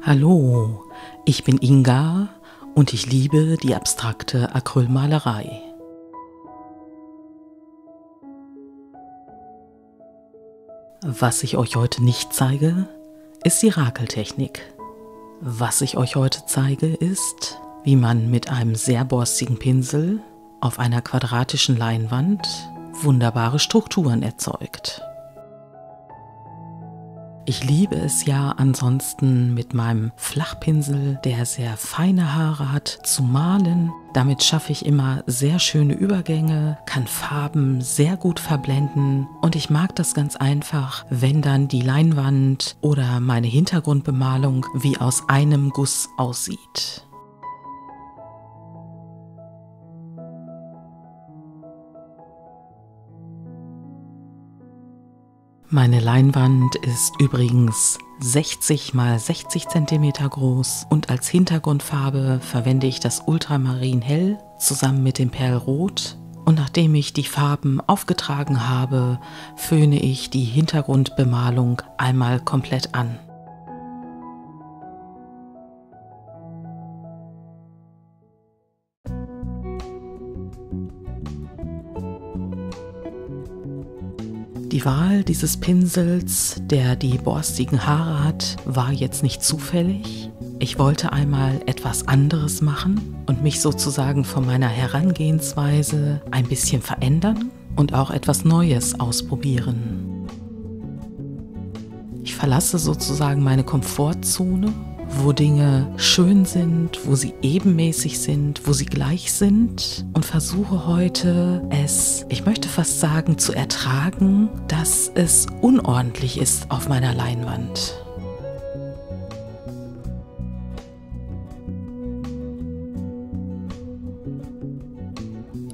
Hallo, ich bin Inga und ich liebe die abstrakte Acrylmalerei. Was ich euch heute nicht zeige, ist die Rakeltechnik. Was ich euch heute zeige, ist, wie man mit einem sehr borstigen Pinsel auf einer quadratischen Leinwand wunderbare Strukturen erzeugt. Ich liebe es ja ansonsten mit meinem Flachpinsel, der sehr feine Haare hat, zu malen. Damit schaffe ich immer sehr schöne Übergänge, kann Farben sehr gut verblenden und ich mag das ganz einfach, wenn dann die Leinwand oder meine Hintergrundbemalung wie aus einem Guss aussieht. Meine Leinwand ist übrigens 60 x 60 cm groß und als Hintergrundfarbe verwende ich das Ultramarin Hell zusammen mit dem Perlrot. Und nachdem ich die Farben aufgetragen habe, föhne ich die Hintergrundbemalung einmal komplett an. Die Wahl dieses Pinsels, der die borstigen Haare hat, war jetzt nicht zufällig. Ich wollte einmal etwas anderes machen und mich sozusagen von meiner Herangehensweise ein bisschen verändern und auch etwas Neues ausprobieren. Ich verlasse sozusagen meine Komfortzone, wo Dinge schön sind, wo sie ebenmäßig sind, wo sie gleich sind und versuche heute es, ich möchte fast sagen, zu ertragen, dass es unordentlich ist auf meiner Leinwand.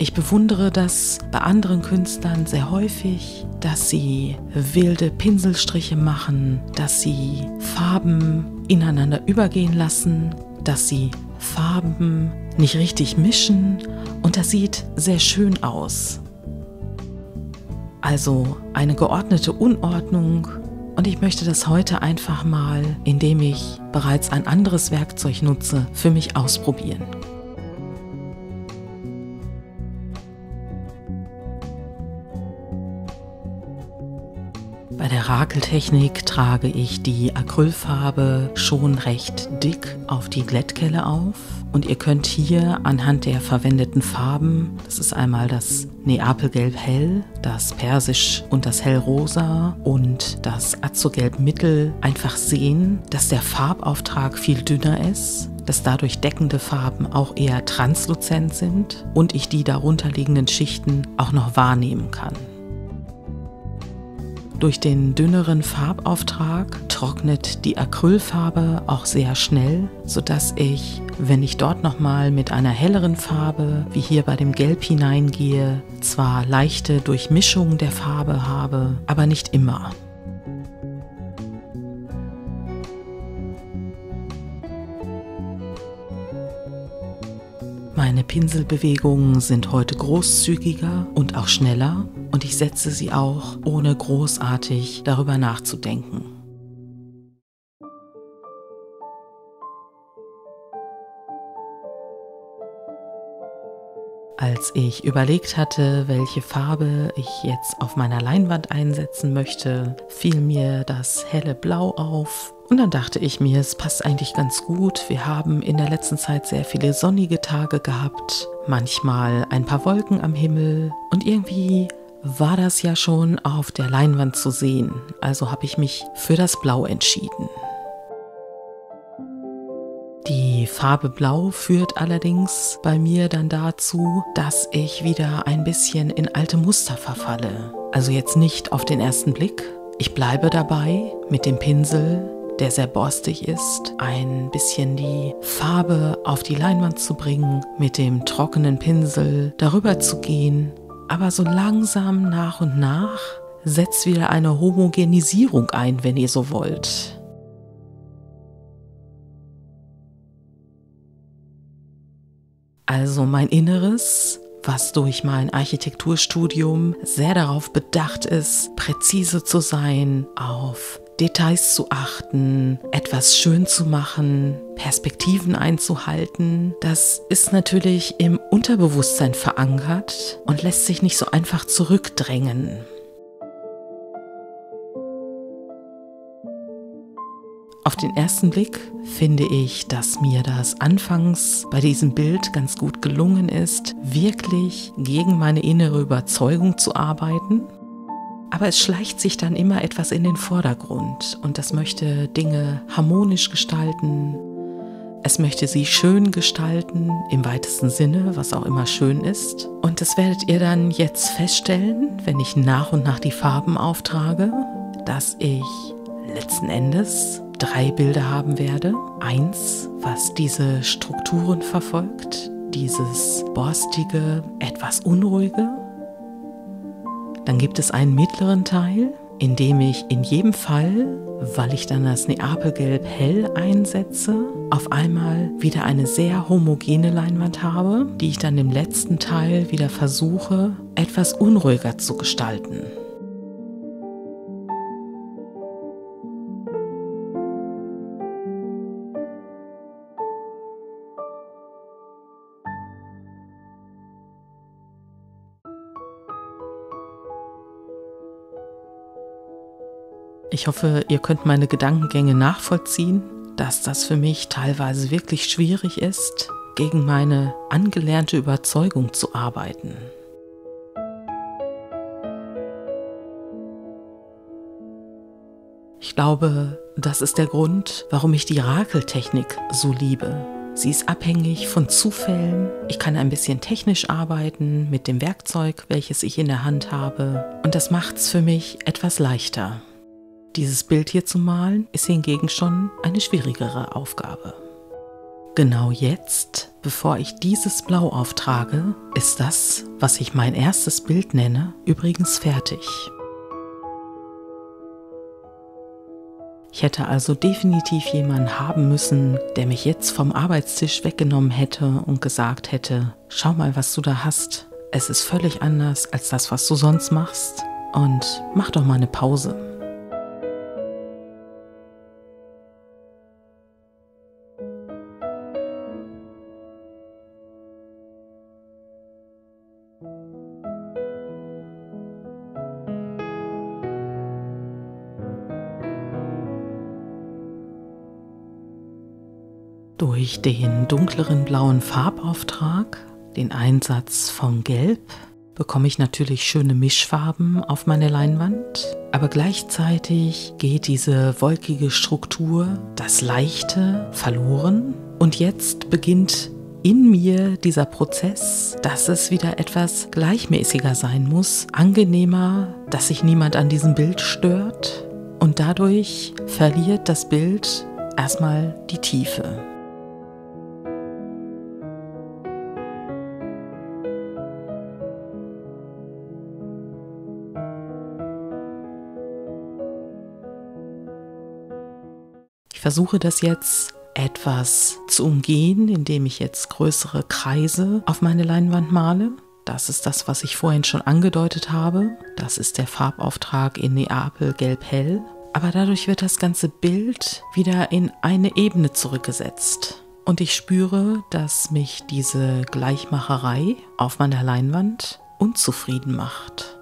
Ich bewundere das bei anderen Künstlern sehr häufig, dass sie wilde Pinselstriche machen, dass sie Farben ineinander übergehen lassen, dass sie Farben nicht richtig mischen und das sieht sehr schön aus. Also eine geordnete Unordnung und ich möchte das heute einfach mal, indem ich bereits ein anderes Werkzeug nutze, für mich ausprobieren. Bei der Rakeltechnik trage ich die Acrylfarbe schon recht dick auf die Glättkelle auf und ihr könnt hier anhand der verwendeten Farben, das ist einmal das Neapelgelb Hell, das Persisch und das Hellrosa und das Azogelb Mittel einfach sehen, dass der Farbauftrag viel dünner ist, dass dadurch deckende Farben auch eher transluzent sind und ich die darunterliegenden Schichten auch noch wahrnehmen kann. Durch den dünneren Farbauftrag trocknet die Acrylfarbe auch sehr schnell, sodass ich, wenn ich dort nochmal mit einer helleren Farbe, wie hier bei dem Gelb hineingehe, zwar leichte Durchmischung der Farbe habe, aber nicht immer. Meine Pinselbewegungen sind heute großzügiger und auch schneller und ich setze sie auch, ohne großartig darüber nachzudenken. Als ich überlegt hatte, welche Farbe ich jetzt auf meiner Leinwand einsetzen möchte, fiel mir das helle Blau auf. Und dann dachte ich mir, es passt eigentlich ganz gut. Wir haben in der letzten Zeit sehr viele sonnige Tage gehabt, manchmal ein paar Wolken am Himmel und irgendwie war das ja schon auf der Leinwand zu sehen. Also habe ich mich für das Blau entschieden. Die Farbe Blau führt allerdings bei mir dann dazu, dass ich wieder ein bisschen in alte Muster verfalle. Also jetzt nicht auf den ersten Blick. Ich bleibe dabei mit dem Pinsel, der sehr borstig ist, ein bisschen die Farbe auf die Leinwand zu bringen, mit dem trockenen Pinsel darüber zu gehen. Aber so langsam nach und nach setzt wieder eine Homogenisierung ein, wenn ihr so wollt. Also mein Inneres, was durch mein Architekturstudium sehr darauf bedacht ist, präzise zu sein, auf Details zu achten, etwas schön zu machen, Perspektiven einzuhalten. Das ist natürlich im Unterbewusstsein verankert und lässt sich nicht so einfach zurückdrängen. Auf den ersten Blick finde ich, dass mir das anfangs bei diesem Bild ganz gut gelungen ist, wirklich gegen meine innere Überzeugung zu arbeiten. Aber es schleicht sich dann immer etwas in den Vordergrund und das möchte Dinge harmonisch gestalten. Es möchte sie schön gestalten, im weitesten Sinne, was auch immer schön ist. Und das werdet ihr dann jetzt feststellen, wenn ich nach und nach die Farben auftrage, dass ich letzten Endes 3 Bilder haben werde. 1, was diese Strukturen verfolgt, dieses borstige, etwas unruhige. Dann gibt es einen mittleren Teil, in dem ich in jedem Fall, weil ich dann das Neapelgelb hell einsetze, auf einmal wieder eine sehr homogene Leinwand habe, die ich dann im letzten Teil wieder versuche, etwas unruhiger zu gestalten. Ich hoffe, ihr könnt meine Gedankengänge nachvollziehen, dass das für mich teilweise wirklich schwierig ist, gegen meine angelernte Überzeugung zu arbeiten. Ich glaube, das ist der Grund, warum ich die Rakeltechnik so liebe. Sie ist abhängig von Zufällen. Ich kann ein bisschen technisch arbeiten mit dem Werkzeug, welches ich in der Hand habe. Und das macht es für mich etwas leichter. Dieses Bild hier zu malen, ist hingegen schon eine schwierigere Aufgabe. Genau jetzt, bevor ich dieses Blau auftrage, ist das, was ich mein erstes Bild nenne, übrigens fertig. Ich hätte also definitiv jemanden haben müssen, der mich jetzt vom Arbeitstisch weggenommen hätte und gesagt hätte, schau mal, was du da hast. Es ist völlig anders als das, was du sonst machst. Und mach doch mal eine Pause. Durch den dunkleren blauen Farbauftrag, den Einsatz von Gelb, bekomme ich natürlich schöne Mischfarben auf meine Leinwand, aber gleichzeitig geht diese wolkige Struktur, das Leichte, verloren und jetzt beginnt in mir dieser Prozess, dass es wieder etwas gleichmäßiger sein muss, angenehmer, dass sich niemand an diesem Bild stört und dadurch verliert das Bild erstmal die Tiefe. Ich versuche das jetzt etwas zu umgehen, indem ich jetzt größere Kreise auf meine Leinwand male. Das ist das, was ich vorhin schon angedeutet habe. Das ist der Farbauftrag in Neapel Gelb-Hell. Aber dadurch wird das ganze Bild wieder in eine Ebene zurückgesetzt. Und ich spüre, dass mich diese Gleichmacherei auf meiner Leinwand unzufrieden macht.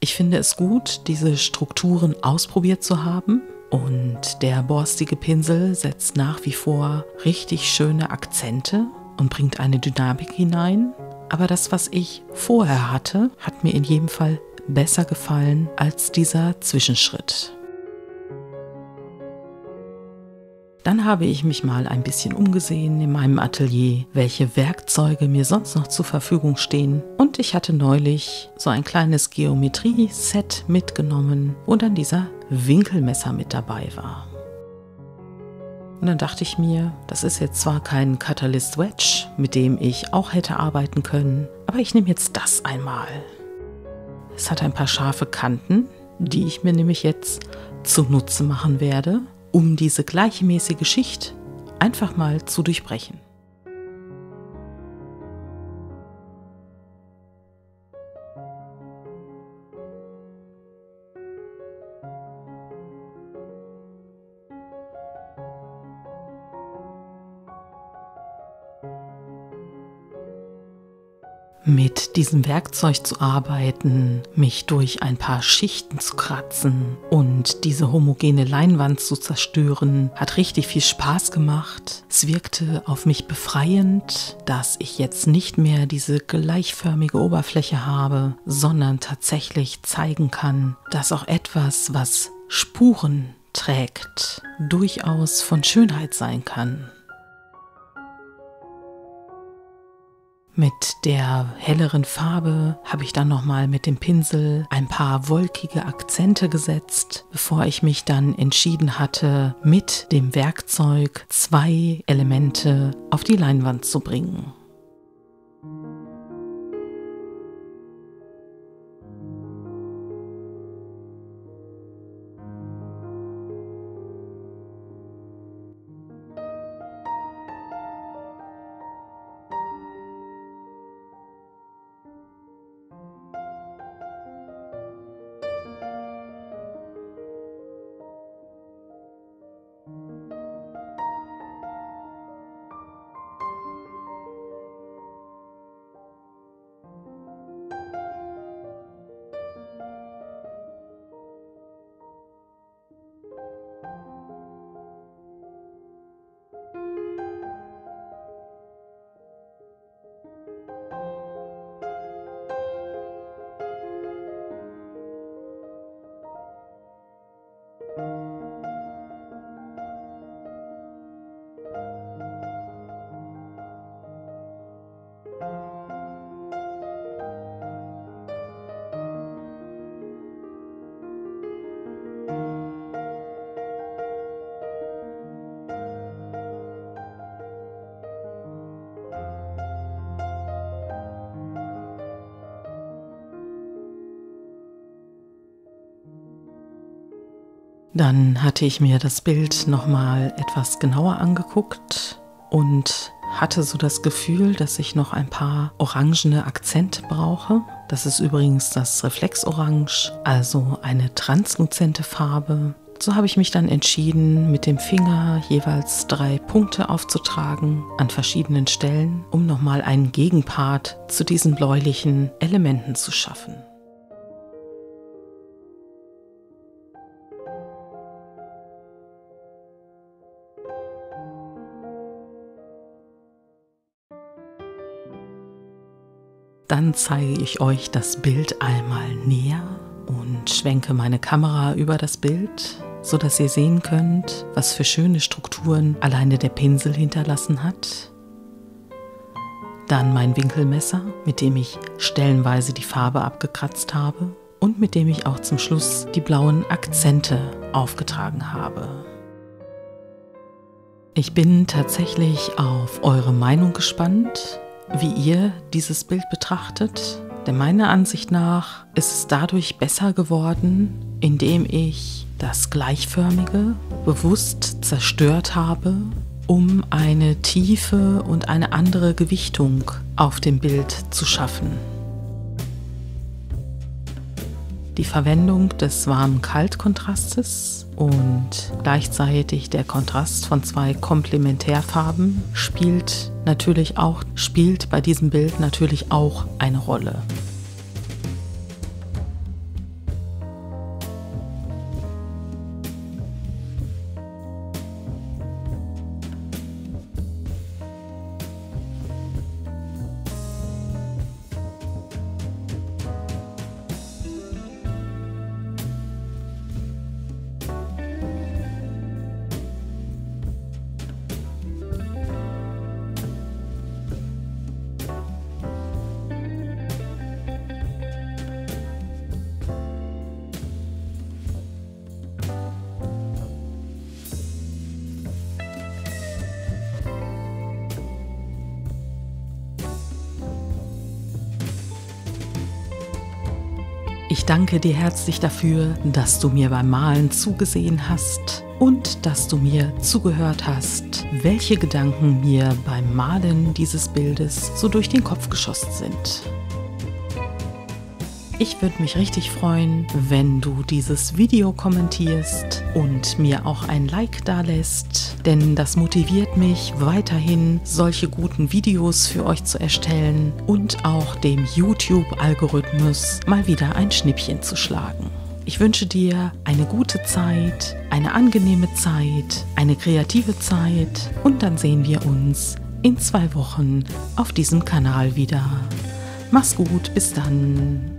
Ich finde es gut, diese Strukturen ausprobiert zu haben und der borstige Pinsel setzt nach wie vor richtig schöne Akzente und bringt eine Dynamik hinein. Aber das, was ich vorher hatte, hat mir in jedem Fall besser gefallen als dieser Zwischenschritt. Dann habe ich mich mal ein bisschen umgesehen in meinem Atelier, welche Werkzeuge mir sonst noch zur Verfügung stehen. Und ich hatte neulich so ein kleines Geometrie-Set mitgenommen, wo dann dieser Winkelmesser mit dabei war. Und dann dachte ich mir, das ist jetzt zwar kein Catalyst Wedge, mit dem ich auch hätte arbeiten können, aber ich nehme jetzt das einmal. Es hat ein paar scharfe Kanten, die ich mir nämlich jetzt zunutze machen werde, um diese gleichmäßige Schicht einfach mal zu durchbrechen. Mit diesem Werkzeug zu arbeiten, mich durch ein paar Schichten zu kratzen und diese homogene Leinwand zu zerstören, hat richtig viel Spaß gemacht. Es wirkte auf mich befreiend, dass ich jetzt nicht mehr diese gleichförmige Oberfläche habe, sondern tatsächlich zeigen kann, dass auch etwas, was Spuren trägt, durchaus von Schönheit sein kann. Mit der helleren Farbe habe ich dann nochmal mit dem Pinsel ein paar wolkige Akzente gesetzt, bevor ich mich dann entschieden hatte, mit dem Werkzeug 2 Elemente auf die Leinwand zu bringen. Dann hatte ich mir das Bild nochmal etwas genauer angeguckt und hatte so das Gefühl, dass ich noch ein paar orangene Akzente brauche. Das ist übrigens das Reflexorange, also eine transluzente Farbe. So habe ich mich dann entschieden, mit dem Finger jeweils 3 Punkte aufzutragen an verschiedenen Stellen, um nochmal einen Gegenpart zu diesen bläulichen Elementen zu schaffen. Dann zeige ich euch das Bild einmal näher und schwenke meine Kamera über das Bild, sodass ihr sehen könnt, was für schöne Strukturen alleine der Pinsel hinterlassen hat. Dann mein Winkelmesser, mit dem ich stellenweise die Farbe abgekratzt habe und mit dem ich auch zum Schluss die blauen Akzente aufgetragen habe. Ich bin tatsächlich auf eure Meinung gespannt, wie ihr dieses Bild betrachtet, denn meiner Ansicht nach ist es dadurch besser geworden, indem ich das Gleichförmige bewusst zerstört habe, um eine Tiefe und eine andere Gewichtung auf dem Bild zu schaffen. Die Verwendung des warm-kalt-Kontrastes und gleichzeitig der Kontrast von 2 Komplementärfarben spielt bei diesem Bild natürlich auch eine Rolle. Ich danke dir herzlich dafür, dass du mir beim Malen zugesehen hast und dass du mir zugehört hast, welche Gedanken mir beim Malen dieses Bildes so durch den Kopf geschossen sind. Ich würde mich richtig freuen, wenn du dieses Video kommentierst und mir auch ein Like dalässt, denn das motiviert mich weiterhin, solche guten Videos für euch zu erstellen und auch dem YouTube-Algorithmus mal wieder ein Schnippchen zu schlagen. Ich wünsche dir eine gute Zeit, eine angenehme Zeit, eine kreative Zeit und dann sehen wir uns in 2 Wochen auf diesem Kanal wieder. Mach's gut, bis dann.